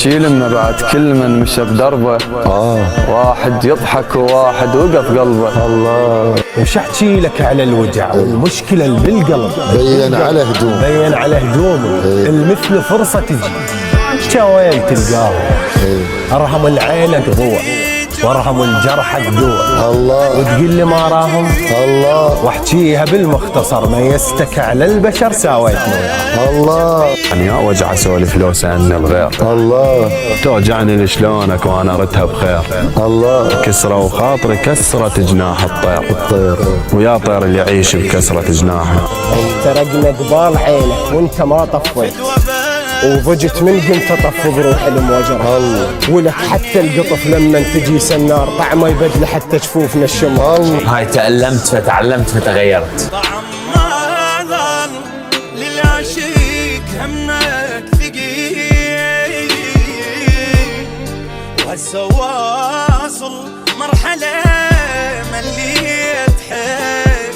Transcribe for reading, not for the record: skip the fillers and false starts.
يلمنا بعد كل من مشى بدربه. واحد يضحك وواحد وقف قلبه. الله. وش احكي لك على الوجع والمشكله اللي بالقلب؟ بين على هدوم، بين على هدومه. المثل فرصه تجي شوين تلقاه. ارحم العيله دموع وارحم الجرح الدوع. الله. وتقول لي ما راهم؟ الله. واحكيها بالمختصر، ما يستك على البشر ساويت وياه. الله. يعني وجع اسولف لو سألني بغير. الله. توجعني لشلونك وانا ردها بخير. الله. كسرة وخاطري كسرة جناح الطير. ويا طير اللي يعيش بكسرة جناحه. احترقنا قبال عينك وانت ما طفيت، وضجت من قمت اطف بروح الموجرة. ولك حتى القطف لما تجي سنار طعمه يبدل حتى جفوفنا الشمر. هاي تألمت فتعلمت فتغيرت. طعم ما ظل للعشيق همك ثقيل، وهسه واصل مرحلة مليت حيل.